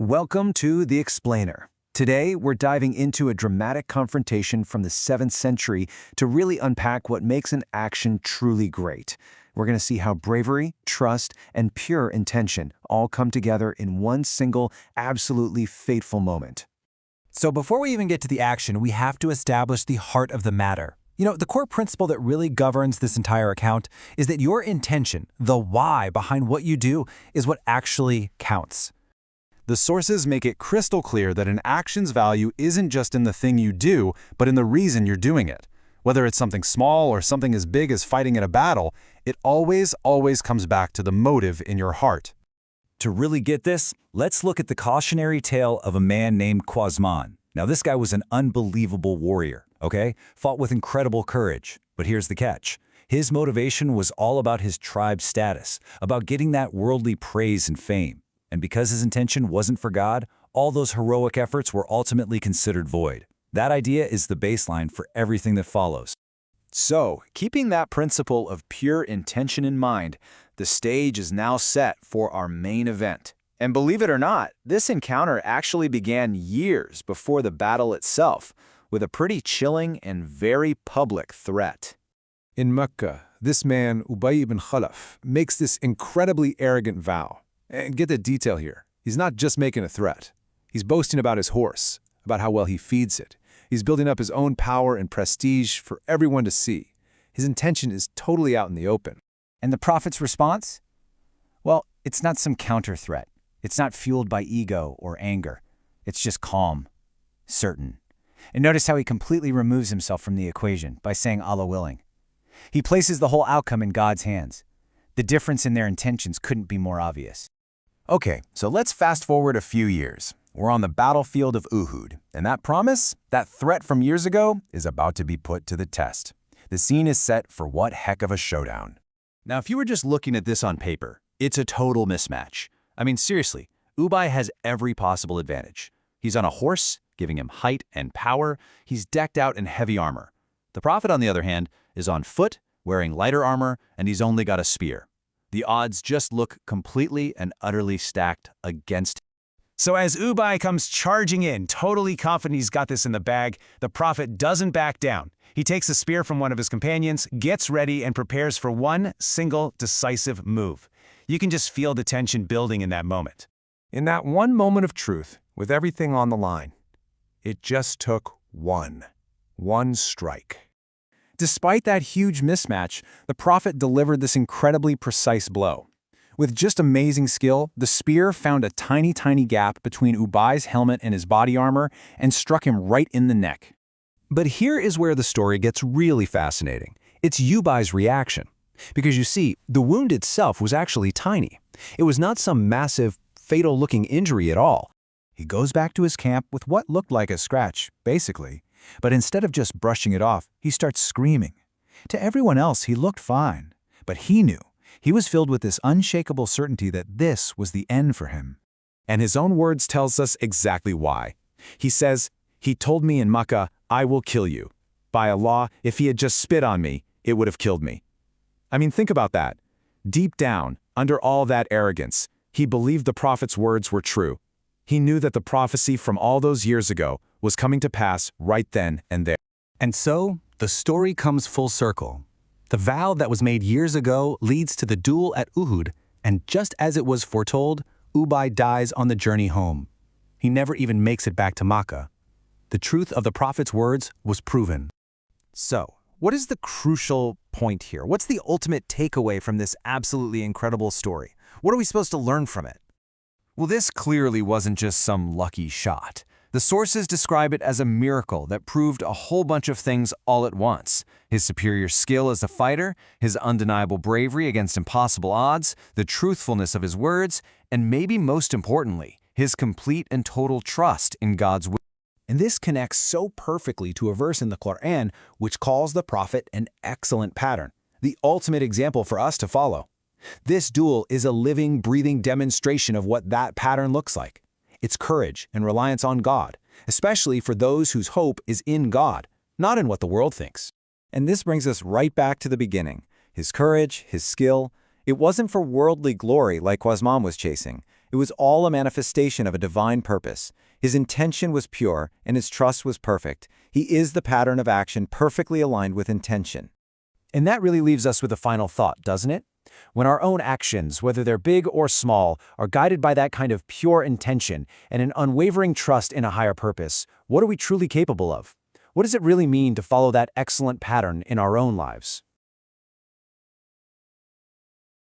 Welcome to The Explainer. Today, we're diving into a dramatic confrontation from the 7th century to really unpack what makes an action truly great. We're going to see how bravery, trust, and pure intention all come together in one single, absolutely fateful moment. So before we even get to the action, we have to establish the heart of the matter. The core principle that really governs this entire account is that your intention, the why behind what you do, is what actually counts. The sources make it crystal clear that an action's value isn't just in the thing you do, but in the reason you're doing it. Whether it's something small or something as big as fighting in a battle, it always comes back to the motive in your heart. To really get this, let's look at the cautionary tale of a man named Qasman. Now, this guy was an unbelievable warrior, okay? Fought with incredible courage. But here's the catch. His motivation was all about his tribe's status, about getting that worldly praise and fame. And because his intention wasn't for God, all those heroic efforts were ultimately considered void. That idea is the baseline for everything that follows. So, keeping that principle of pure intention in mind, the stage is now set for our main event. And believe it or not, this encounter actually began years before the battle itself, with a pretty chilling and very public threat. In Mecca, this man, Ubai ibn Khalaf, makes this incredibly arrogant vow. And get the detail here. He's not just making a threat. He's boasting about his horse, about how well he feeds it. He's building up his own power and prestige for everyone to see. His intention is totally out in the open. And the Prophet's response? Well, it's not some counter-threat. It's not fueled by ego or anger. It's just calm, certain. And notice how he completely removes himself from the equation by saying Allah willing. He places the whole outcome in God's hands. The difference in their intentions couldn't be more obvious. Okay, so let's fast forward a few years. We're on the battlefield of Uhud, and that promise, that threat from years ago, is about to be put to the test. The scene is set for what heck of a showdown. Now, if you were just looking at this on paper, it's a total mismatch. I mean, seriously, Ubai has every possible advantage. He's on a horse, giving him height and power. He's decked out in heavy armor. The Prophet, on the other hand, is on foot, wearing lighter armor, and he's only got a spear. The odds just look completely and utterly stacked against him. So as Ubai comes charging in, totally confident he's got this in the bag, the Prophet doesn't back down. He takes a spear from one of his companions, gets ready, and prepares for one single decisive move. You can just feel the tension building in that moment. In that one moment of truth, with everything on the line, it just took one strike. Despite that huge mismatch, the Prophet delivered this incredibly precise blow. With just amazing skill, the spear found a tiny gap between Ubai's helmet and his body armor and struck him right in the neck. But here is where the story gets really fascinating. It's Ubai's reaction. Because you see, the wound itself was actually tiny. It was not some massive, fatal-looking injury at all. He goes back to his camp with what looked like a scratch, basically. But instead of just brushing it off, he starts screaming. To everyone else, he looked fine. But he knew. He was filled with this unshakable certainty that this was the end for him. And his own words tells us exactly why. He says, "He told me in Makkah, I will kill you. By Allah, if he had just spit on me, it would have killed me." I mean, think about that. Deep down, under all that arrogance, he believed the Prophet's words were true. He knew that the prophecy from all those years ago was coming to pass right then and there. And so, the story comes full circle. The vow that was made years ago leads to the duel at Uhud, and just as it was foretold, Ubai dies on the journey home. He never even makes it back to Makkah. The truth of the Prophet's words was proven. So, what is the crucial point here? What's the ultimate takeaway from this absolutely incredible story? What are we supposed to learn from it? Well, this clearly wasn't just some lucky shot. The sources describe it as a miracle that proved a whole bunch of things all at once. His superior skill as a fighter, his undeniable bravery against impossible odds, the truthfulness of his words, and maybe most importantly, his complete and total trust in God's will. And this connects so perfectly to a verse in the Quran which calls the Prophet an excellent pattern, the ultimate example for us to follow. This duel is a living, breathing demonstration of what that pattern looks like. It's courage and reliance on God, especially for those whose hope is in God, not in what the world thinks. And this brings us right back to the beginning. His courage, his skill, it wasn't for worldly glory like Qasman was chasing. It was all a manifestation of a divine purpose. His intention was pure, and his trust was perfect. He is the pattern of action perfectly aligned with intention. And that really leaves us with a final thought, doesn't it? When our own actions, whether they're big or small, are guided by that kind of pure intention and an unwavering trust in a higher purpose, what are we truly capable of? What does it really mean to follow that excellent pattern in our own lives?